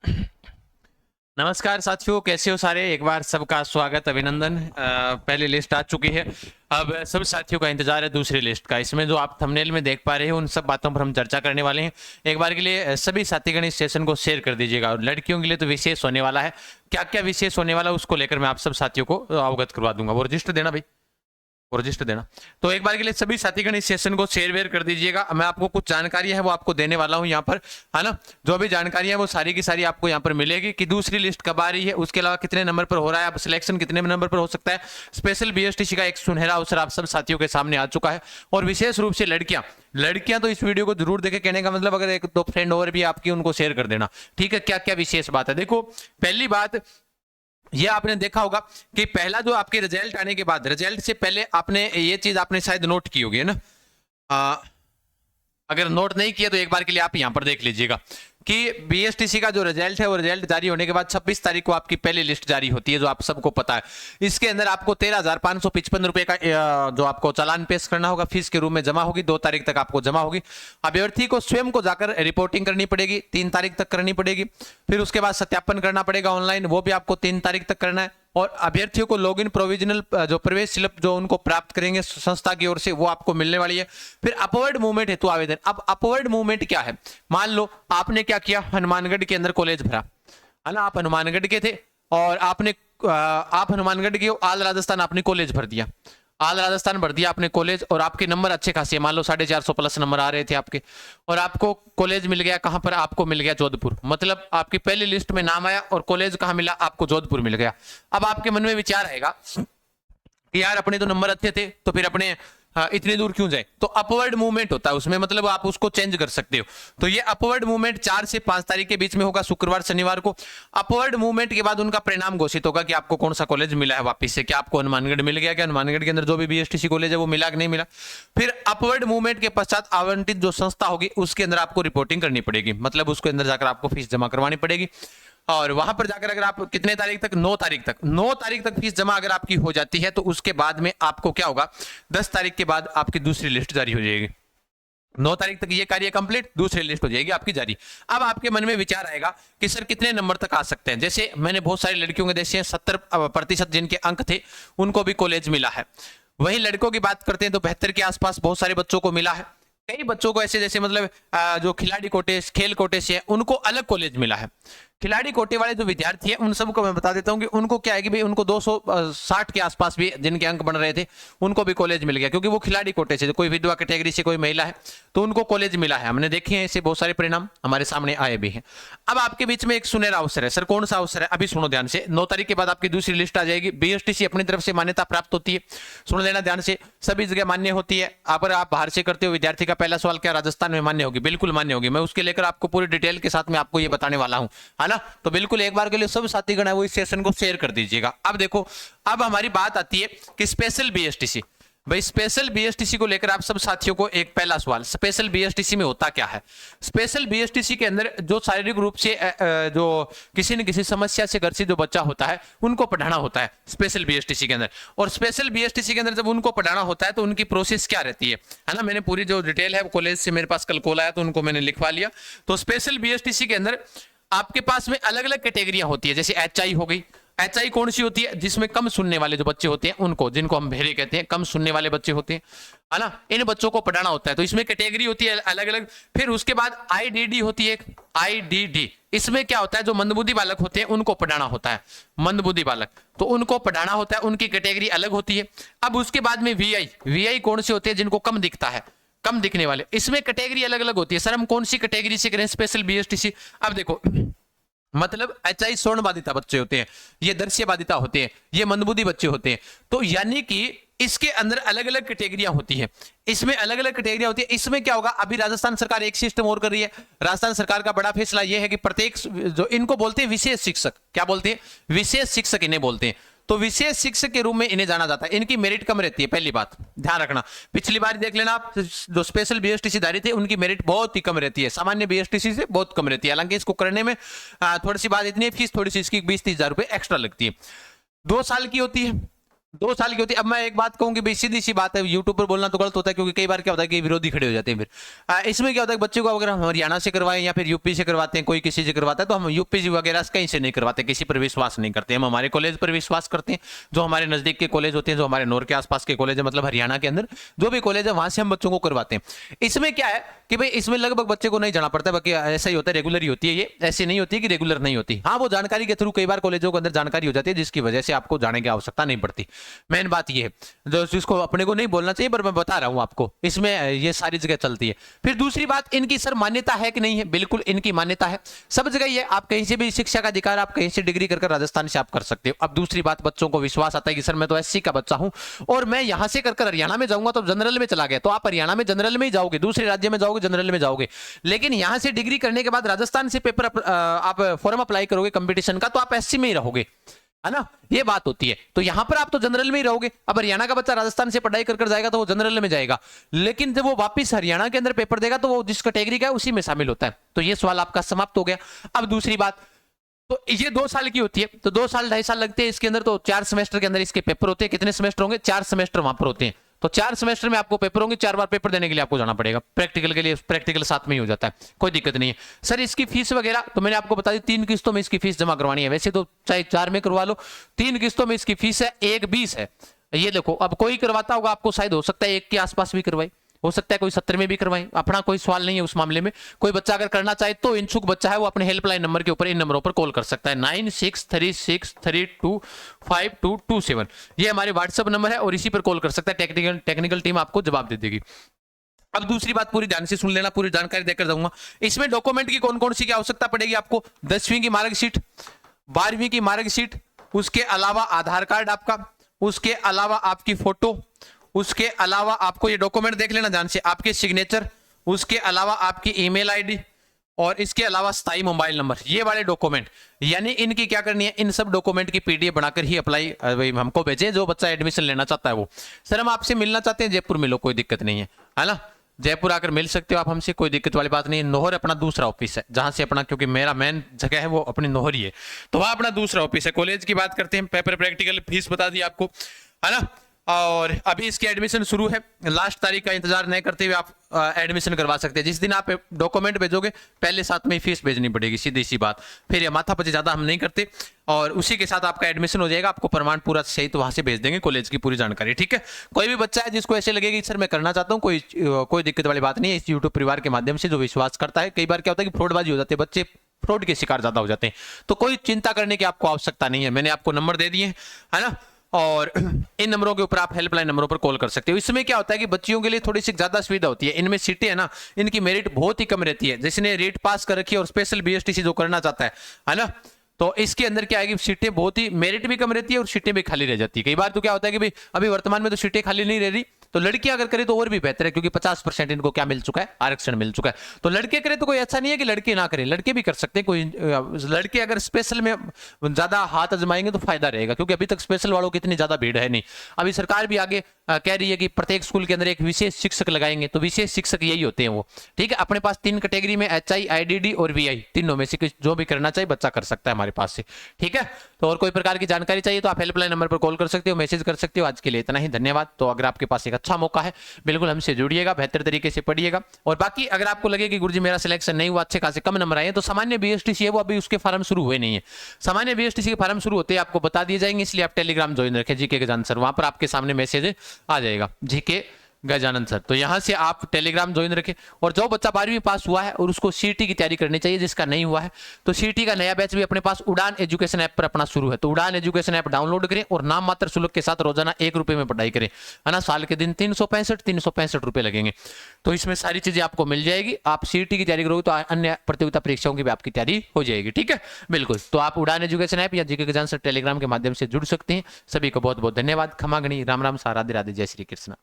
नमस्कार साथियों, कैसे हो सारे। एक बार सबका स्वागत, अभिनंदन। पहली लिस्ट आ चुकी है। अब सब साथियों का इंतजार है दूसरी लिस्ट का। इसमें जो आप थंबनेल में देख पा रहे हैं उन सब बातों पर हम चर्चा करने वाले हैं। एक बार के लिए सभी साथीगण इस सेशन को शेयर कर दीजिएगा। और लड़कियों के लिए तो विशेष होने वाला है। क्या क्या विशेष होने वाला है उसको लेकर मैं आप सब साथियों को अवगत करवा दूंगा। वो रजिस्टर देना भाई, और रजिस्टर देना। तो एक बार के लिए सभी साथीगण इस सेशन को शेयर वेयर कर दीजिएगा। मैं आपको कुछ जानकारी है वो आपको देने वाला हूं यहाँ पर, है ना। जो भी जानकारी है वो सारी की सारी आपको यहाँ पर मिलेगी कि दूसरी लिस्ट कब आ रही है, उसके अलावा कितने नंबर पर हो रहा है, अब सिलेक्शन कितने नंबर पर हो सकता है। स्पेशल बीएसटीसी का एक सुनहरा अवसर आप सब साथियों के सामने आ चुका है। और विशेष रूप से लड़कियां तो इस वीडियो को जरूर देखें। कहने का मतलब अगर एक दो फ्रेंड और भी आपकी उनको शेयर कर देना, ठीक है। क्या क्या विशेष बात है, देखो। पहली बात ये आपने देखा होगा कि पहला जो आपके रिजल्ट आने के बाद, रिजल्ट से पहले आपने ये चीज आपने शायद नोट की होगी, है ना। अगर नोट नहीं किया तो एक बार के लिए आप यहां पर देख लीजिएगा कि बीएसटीसी का जो रिजल्ट है वो रिजल्ट जारी होने के बाद 26 तारीख को आपकी पहली लिस्ट जारी होती है, जो आप सबको पता है। इसके अंदर आपको 13,555 रुपए का जो आपको चालान पेश करना होगा, फीस के रूप में जमा होगी। 2 तारीख तक आपको जमा होगी। अभ्यर्थी को स्वयं को जाकर रिपोर्टिंग करनी पड़ेगी, 3 तारीख तक करनी पड़ेगी। फिर उसके बाद सत्यापन करना पड़ेगा ऑनलाइन, वो भी आपको 3 तारीख तक करना है। और अभ्यर्थियों को लॉगिन प्रोविजनल जो प्रवेश स्लिप जो उनको प्राप्त करेंगे संस्था की ओर से, वो आपको मिलने वाली है। फिर अपवर्ड मूवमेंट हेतु आवेदन। अब अपवर्ड मूवमेंट क्या है, मान लो आपने क्या किया, हनुमानगढ़ के अंदर कॉलेज भरा, है ना। आप हनुमानगढ़ के थे और आप हनुमानगढ़ के आल राजस्थान आपने कॉलेज भर दिया। आल राजस्थान भर दिया आपने कॉलेज, और आपके नंबर अच्छे खासे, मान लो 450 प्लस नंबर आ रहे थे आपके, और आपको कॉलेज मिल गया। कहां पर आपको मिल गया? जोधपुर। मतलब आपकी पहली लिस्ट में नाम आया और कॉलेज कहां मिला? आपको जोधपुर मिल गया। अब आपके मन में विचार आएगा कि यार अपने तो नंबर अच्छे थे, तो फिर अपने इतनी दूर क्यों जाए। तो अपवर्ड मूवमेंट होता है उसमें, मतलब आप उसको चेंज कर सकते हो। तो ये अपवर्ड मूवमेंट 4 से 5 तारीख के बीच में होगा, शुक्रवार शनिवार को। अपवर्ड मूवमेंट के बाद उनका परिणाम घोषित होगा कि आपको कौन सा कॉलेज मिला है वापिस से। क्या आपको हनुमानगढ़ मिल गया? क्या हनुमानगढ़ के अंदर जो भी बीएसटीसी कॉलेज है वो मिला कि नहीं मिला। फिर अपवर्ड मूवमेंट के पश्चात आवंटित जो संस्था होगी उसके अंदर आपको रिपोर्टिंग करनी पड़ेगी, मतलब उसके अंदर जाकर आपको फीस जमा करवानी पड़ेगी। और वहां पर जाकर अगर आप कितने तारीख तक, 9 तारीख तक फीस जमा अगर आपकी हो जाती है, तो उसके बाद में आपको क्या होगा, 10 तारीख के बाद आपकी दूसरी लिस्ट जारी हो जाएगी। 9 तारीख तक ये कार्य कंप्लीट, दूसरी लिस्ट हो जाएगी आपकी जारी। अब आपके मन में विचार आएगा कि सर कितने नंबर तक आ सकते हैं। जैसे मैंने बहुत सारी लड़कियों के देखे 70% जिनके अंक थे उनको भी कॉलेज मिला है। वही लड़कों की बात करते हैं तो 72 के आसपास बहुत सारे बच्चों को मिला है। कई बच्चों को ऐसे, जैसे मतलब जो खिलाड़ी कोटे, खेल कोटे से है, उनको अलग कॉलेज मिला है। खिलाड़ी कोटे वाले जो विद्यार्थी हैं उन सबको मैं बता देता हूं कि उनको क्या है कि भाई उनको 260 के आसपास भी जिनके अंक बन रहे थे उनको भी कॉलेज मिल गया, क्योंकि वो खिलाड़ी कोटे से, कोई विधवा कैटेगरी से कोई महिला है तो उनको कॉलेज मिला है। हमने देखे हैं ऐसे बहुत सारे परिणाम हमारे सामने आए भी हैं। अब आपके बीच में एक सुनहरा अवसर है। सर कौन सा अवसर है? अभी सुनो ध्यान से। 9 तारीख के बाद आपकी दूसरी लिस्ट आ जाएगी। बीएसटीसी अपनी तरफ से मान्यता प्राप्त होती है, सुन लेना ध्यान से। सभी जगह मान्य होती है। अगर आप बाहर से करते हो, विद्यार्थी का पहला सवाल क्या राजस्थान में मान्य होगी? बिल्कुल मान्य होगी। मैं उसके लेकर आपको पूरी डिटेल के साथ में आपको ये बताने वाला हूं, है ना। तो बिल्कुल एक बार के लिए सब साथीगण है वो इस सेशन को शेयर कर दीजिएगा। अब देखो, अब हमारी बात आती है कि स्पेशल बीएसटीसी। भाई स्पेशल बीएसटीसी को लेकर आप सब साथियों को एक पहला सवाल, स्पेशल बीएसटीसी में होता क्या है। स्पेशल बीएसटीसी के अंदर जो शारीरिक रूप से जो किसी न किसी समस्या से ग्रसित जो बच्चा होता है उनको पढ़ाना होता है स्पेशल बीएसटीसी के अंदर। और स्पेशल बीएसटीसी के अंदर जब उनको पढ़ाना होता है तो उनकी प्रोसेस क्या रहती है ना। मैंने पूरी जो डिटेल है कॉलेज से मेरे पास कल कॉल आया तो उनको मैंने लिखवा लिया। तो स्पेशल बीएसटीसी के अंदर आपके पास में अलग अलग कैटेगरियां होती है। जैसे एचआई हो गई। एचआई कौन सी होती है? जिसमें कम सुनने वाले जो बच्चे होते हैं उनको, जिनको हम बहरे कहते हैं, कम सुनने वाले बच्चे होते हैं, है ना। इन बच्चों को पढ़ाना होता है, तो इसमें कैटेगरी होती है अलग अलग। फिर उसके बाद आईडीडी होती है, आईडीडी। इसमें क्या होता है, जो मंदबुद्धि बालक होते हैं उनको पढ़ाना होता है। मंदबुद्धि बालक तो उनको पढ़ाना होता है, उनकी कैटेगरी अलग होती है। अब उसके बाद में वीआई। वीआई कौन से होते हैं? जिनको कम दिखता है, कम दिखने वाले। इसमें कैटेगरी अलग अलग होती है। सर हम कौन सी कैटेगरी से करें स्पेशल बीएसटीसी? अब देखो, मतलब एचआई स्वर्ण बाधिता बच्चे होते हैं, ये दृश्य बाधिता होते हैं, ये मंदबुद्धि बच्चे होते हैं। तो यानी कि इसके अंदर अलग अलग कैटेगरियां होती है। इसमें अलग अलग कैटेगरियां होती है। इसमें क्या होगा, अभी राजस्थान सरकार एक सिस्टम और कर रही है। राजस्थान सरकार का बड़ा फैसला यह है कि प्रत्येक, जो इनको बोलते हैं विशेष शिक्षक, क्या बोलते हैं? विशेष शिक्षक इन्हें बोलते हैं। तो विशेष शिक्षक के रूप में इन्हें जाना जाता है। इनकी मेरिट कम रहती है, पहली बात ध्यान रखना। पिछली बार देख लेना आप, जो स्पेशल बीएसटीसी धारी थे उनकी मेरिट बहुत ही कम रहती है, सामान्य बीएसटीसी से बहुत कम रहती है। हालांकि इसको करने में थोड़ी सी बात इतनी है, फीस थोड़ी सी इसकी 20-30 हजार रुपए एक्स्ट्रा लगती है। 2 साल की होती है। 2 साल की होती है। अब मैं एक बात कहूँ कि भाई सीधी सी बात है, यूट्यूब पर बोलना तो गलत होता है, क्योंकि कई बार क्या होता है कि विरोधी खड़े हो जाते हैं। फिर इसमें क्या होता है कि बच्चे को अगर हम हरियाणा से करवाएं या फिर यूपी से करवाते हैं, कोई किसी से करवाता है, तो हम यूपी वगैरह कहीं से नहीं करवाते, किसी पर विश्वास नहीं करते। हम हमारे कॉलेज पर विश्वास करते हैं, जो हमारे नजदीक के कॉलेज होते हैं, जो हमारे नौर के आसपास के कॉलेज है, मतलब हरियाणा के अंदर जो भी कॉलेज है वहां से हम बच्चों को करवाते हैं। इसमें क्या है कि भाई इसमें लगभग बच्चे को नहीं जाना पड़ता, बाकी ऐसा ही होता है, रेगुलर ही होती है ये, ऐसी नहीं होती कि रेगुलर नहीं होती। हाँ, वो जानकारी के थ्रू कई बार कॉलेजों के अंदर जानकारी हो जाती है, जिसकी वजह से आपको जाने की आवश्यकता नहीं पड़ती। मेन बात ये है, जो जिसको अपने को नहीं बोलना चाहिए, पर मैं बता रहा हूं आपको, इसमें ये सारी जगह चलती है। फिर दूसरी बात, इनकी सर मान्यता है कि नहीं है? बिल्कुल इनकी मान्यता है, सब जगह ये, आप कहीं से भी शिक्षा का अधिकार, आप कहीं से डिग्री कर राजस्थान से आप कर सकते हो। अब दूसरी बात, बच्चों को विश्वास आता है कि सर मैं तो एससी का बच्चा हूं और मैं यहां से कर हरियाणा में जाऊंगा तो जनरल में चला गया, तो आप हरियाणा में जनरल में ही जाओगे, दूसरे राज्य में जाओगे जनरल में जाओगे, लेकिन यहां से डिग्री करने के बाद राजस्थान से पेपर आप फॉर्म अप्लाई करोगे कंपटीशन का, तो आप एससी में ही रहोगे, है ना? ये बात होती है। तो यहां पर आप तो जनरल में ही रहोगे। अब हरियाणा का बच्चा राजस्थान से पढ़ाई कर जाएगा तो वो जनरल में जाएगा, लेकिन जब वो वापस हरियाणा के अंदर पेपर देगा तो वो जिस कैटेगरी का है उसी में शामिल होता है। तो ये सवाल आपका समाप्त हो गया। अब दूसरी बात, तो ये 2 साल की होती है, तो 2 साल 2.5 साल लगते हैं इसके अंदर, तो 4 सेमेस्टर के अंदर इसके पेपर होते हैं। कितने सेमेस्टर होंगे? 4 सेमेस्टर वहां पर होते हैं। तो 4 सेमेस्टर में आपको पेपर होंगे, 4 बार पेपर देने के लिए आपको जाना पड़ेगा। प्रैक्टिकल के लिए प्रैक्टिकल साथ में ही हो जाता है, कोई दिक्कत नहीं है। सर इसकी फीस वगैरह तो मैंने आपको बता दी, 3 किस्तों में इसकी फीस जमा करवानी है। वैसे तो चाहे 4 में करवा लो, 3 किस्तों में इसकी फीस है, 1 20 है। ये देखो, अब कोई करवाता होगा आपको, शायद हो सकता है 1 के आसपास भी करवाई, हो सकता है कोई 70 में भी करवाएं, अपना कोई सवाल नहीं है उस मामले में। कोई बच्चा अगर करना चाहे तो इच्छुक बच्चा है वो अपने हेल्पलाइन नंबर के ऊपर, इन नंबरों पर कॉल कर सकता है, 9636325227। ये हमारे व्हाट्सएप नंबर है और इसी पर कॉल कर सकता है, टेक्निकल टीम आपको जवाब दे देगी। अब दूसरी बात पूरी ध्यान से सुन लेना, पूरी जानकारी देकर जाऊंगा। इसमें डॉक्यूमेंट की कौन कौन सी की आवश्यकता पड़ेगी आपको? 10वीं की मार्कशीट, 12वीं की मार्कशीट, उसके अलावा आधार कार्ड आपका, उसके अलावा आपकी फोटो, उसके अलावा आपको ये डॉक्यूमेंट देख लेना ध्यान से, आपके सिग्नेचर, उसके अलावा आपकी ईमेल आईडी और इसके अलावा स्थायी मोबाइल नंबर। ये वाले डॉक्यूमेंट, यानी इनकी क्या करनी है, इन सब डॉक्यूमेंट की पीडीएफ बनाकर ही अप्लाई हमको भेजें, जो बच्चा एडमिशन लेना चाहता है वो। सर हम आपसे मिलना चाहते हैं, जयपुर मिलो, कोई दिक्कत नहीं है ना? जयपुर आकर मिल सकते हो आप हमसे, कोई दिक्कत वाली बात नहीं है। नोहर अपना दूसरा ऑफिस है, जहां से अपना, क्योंकि मेरा मेन जगह है वो अपनी नोहर ही है, तो वहां अपना दूसरा ऑफिस है। कॉलेज की बात करते हैं, पेपर प्रैक्टिकल फीस बता दी आपको, है ना? और अभी इसकी एडमिशन शुरू है, लास्ट तारीख का इंतजार नहीं करते हुए आप एडमिशन करवा सकते हैं। जिस दिन आप डॉक्यूमेंट भेजोगे पहले साथ में फीस भेजनी पड़ेगी, सीधी सी बात। फिर ये माथापच्ची ज्यादा हम नहीं करते, और उसी के साथ आपका एडमिशन हो जाएगा। आपको प्रमाण पूरा सही तो वहां से भेज देंगे, कॉलेज की पूरी जानकारी, ठीक है? कोई भी बच्चा है जिसको ऐसे लगेगी सर मैं करना चाहता हूँ, कोई दिक्कत वाली बात नहीं है। इस यूट्यूब परिवार के माध्यम से जो विश्वास करता है, कई बार क्या होता है कि फ्रॉडबाजी हो जाती है, बच्चे फ्रॉड के शिकार ज्यादा हो जाते हैं, तो कोई चिंता करने की आपको आवश्यकता नहीं है। मैंने आपको नंबर दे दिए, है ना? और इन नंबरों के ऊपर आप हेल्पलाइन नंबरों पर कॉल कर सकते हो। इसमें क्या होता है कि बच्चियों के लिए थोड़ी सी ज्यादा सुविधा होती है। इनमें सीटें है ना, इनकी मेरिट बहुत ही कम रहती है। जिसने रेट पास कर रखी है और स्पेशल बीएसटीसी जो करना चाहता है ना, तो इसके अंदर क्या है कि सीटें बहुत ही, मेरिट भी कम रहती है और सीटें भी खाली रह जाती है। कई बार तो क्या होता है कि भाई अभी वर्तमान में तो सीटें खाली नहीं रह रही, तो लड़कियां अगर करें तो और भी बेहतर है, क्योंकि 50% इनको क्या मिल चुका है, आरक्षण मिल चुका है। तो लड़के करें तो कोई अच्छा नहीं है कि लड़के ना करें, लड़के भी कर सकते हैं। कोई लड़के अगर स्पेशल में ज्यादा हाथ आजमाएंगे तो फायदा रहेगा, क्योंकि अभी तक स्पेशल वालों की इतनी ज्यादा भीड़ है नहीं। अभी सरकार भी आगे कह रही है कि प्रत्येक स्कूल के अंदर एक विशेष शिक्षक लगाएंगे, तो विशेष शिक्षक यही होते हैं वो, ठीक है? अपने पास 3 कैटेगरी में HI, IDD और VI, तीनों में से जो भी करना चाहिए बच्चा कर सकता है हमारे पास से, ठीक है? तो और कोई प्रकार की जानकारी चाहिए तो आप हेल्पलाइन नंबर पर कॉल कर सकते हो, मैसेज कर सकते हो। आज के लिए इतना ही, धन्यवाद। तो अगर आपके पास एक अच्छा मौका है, बिल्कुल हमसे जुड़िएगा, बेहतर तरीके से पढ़िएगा। और बाकी अगर आपको लगे कि गुरुजी मेरा सिलेक्शन नहीं हुआ, अच्छे खासे कम नंबर आए, तो सामान्य बीएसटीसी है वो अभी उसके फार्म शुरू हुए नहीं है। सामान्य बीएसटीसी के फार्म शुरू होते हैं आपको बता दिए जाएंगे, इसलिए आप टेलीग्राम ज्वाइन रखें, जीके गजानन सर, वहां पर आपके सामने मैसेज आ जाएगा, जीके गजानन सर। तो यहां से आप टेलीग्राम ज्वाइन रखें। और जो बच्चा 12वीं पास हुआ है और उसको सीटी की तैयारी करनी चाहिए, जिसका नहीं हुआ है, तो सीटी का नया बैच भी अपने पास उड़ान एजुकेशन ऐप पर अपना शुरू है। तो उड़ान एजुकेशन ऐप डाउनलोड करें और नाम मात्र शुल्क के साथ रोजाना 1 रुपए में पढ़ाई करें, है ना? साल के दिन 365 रुपए लगेंगे। तो इसमें सारी चीजें आपको मिल जाएगी। आप सीटी की तैयारी करोगे तो अन्य प्रतियोगिता परीक्षाओं की भी आपकी तैयारी हो जाएगी, ठीक है? बिल्कुल। तो आप उड़ान एजुकेशन ऐप या जीके गजानन सर टेलीग्राम के माध्यम से जुड़ सकते हैं। सभी को बहुत बहुत धन्यवाद। खमागणी, राम राम, सा, राधे राधे, जय श्री कृष्ण।